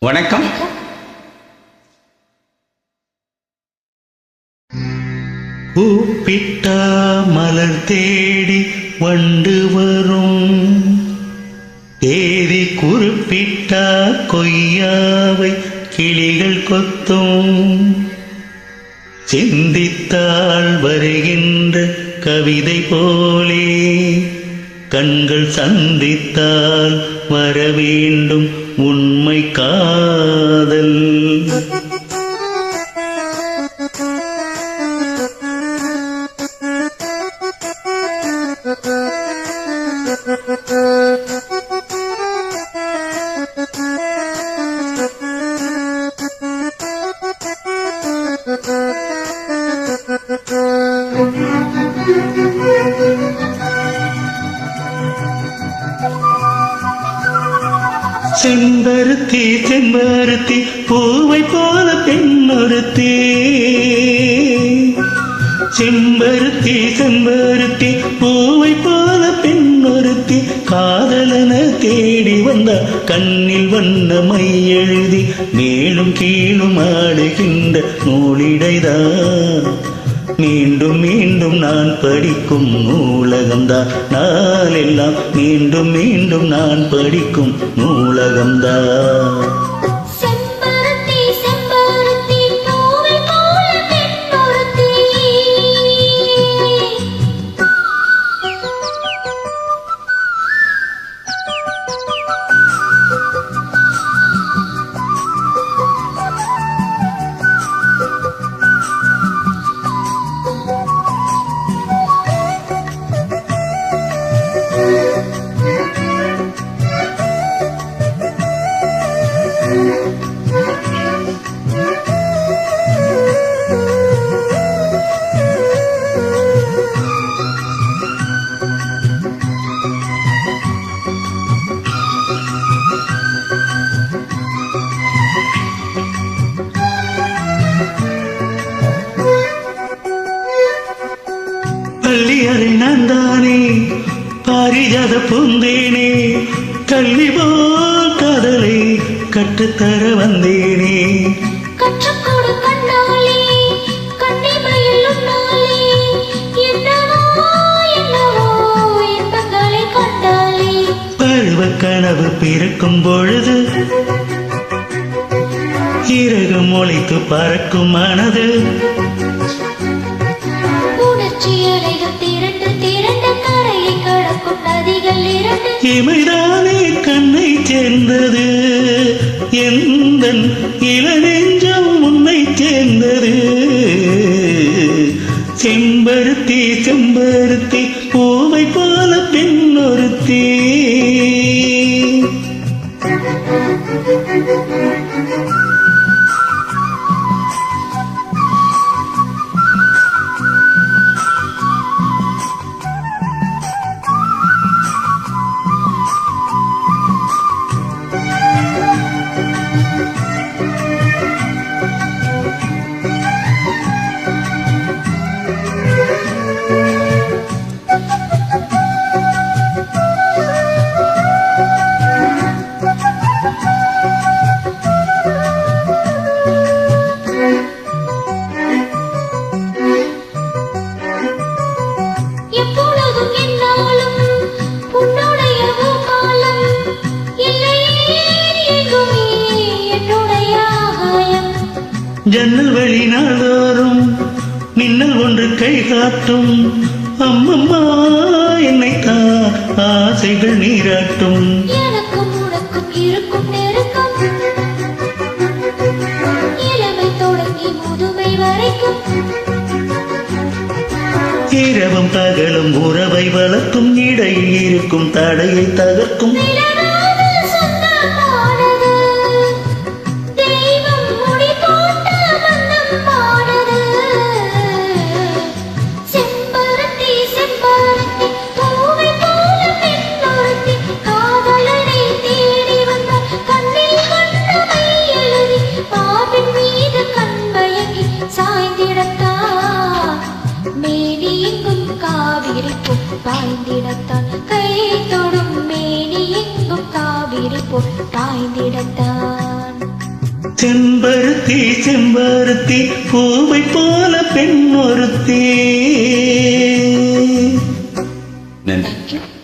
வணக்கம். பூப்பிட்டா மலர் தேடி வண்டு வரும், தேதி குறிப்பிட்டா கொய்யாவை கிளிகள் கொத்தும், சிந்தித்தால் வருகின்ற கவிதை போலே கண்கள் சந்தித்தால் வர வேண்டும் உண்மை காதல். செம்பருத்தி செம்பருத்தி பூவை போல பெண்ணொருத்தி, செம்பருத்தி செம்பருத்தி பூவை போல பெண்ணொருத்தி, காதலன தேடி வந்த கண்ணில் வண்ணமை எழுதி மேலும் கீழும் ஆடுகின்ற நூலிடைதான். மீண்டும் மீண்டும் நான் படிக்கும் நூலகம்தான், நாளெல்லாம் மீண்டும் மீண்டும் நான் படிக்கும் நூலகம்தான். பள்ளியறை நான் தானே பாரிஜாத பூந்தேனே, கல்வி போல் காதலை கற்றுத்தர வந்தேனே. கற்றுக்கொடு கண்ணாலே கண்ணிமையில் உன்னாலே, என்னவோ என்னவோ இன்பங்களை கண்டாலே. பருவ கனவு பிறக்கும் பொழுது இறகு மொழித்து பறக்கும் மனது, இமைதானே கண்ணை சேர்ந்தது, எந்தன் இளநெஞ்சம் உன்னை சேர்ந்தது. செம்பருத்தி செம்பருத்தி பூவை போல பெண்ணொருத்தி. ஜன்னல் வழி நாள்தோறும் மின்னல் ஒன்று கை காட்டும், அம்மம்மா என்னைத்தான் ஆசைகள் நீராட்டும். எனக்கும் உனக்கும் இருக்கும் நெருக்கம், இளமை தொடங்கி முதுமை வரைக்கும், இரவும் பகலும் உறவை வளர்க்கும், இடையில் இருக்கும் தடையை தகர்க்கும். பாய்ந்திடத்தான் கை தொடும் மேனி எங்கும் காவிரி போல் பாய்ந்திடத்தான். செம்பருத்தி செம்பருத்தி பூவை போல பெண் ஒருத்தி. நன்றி. Thank you.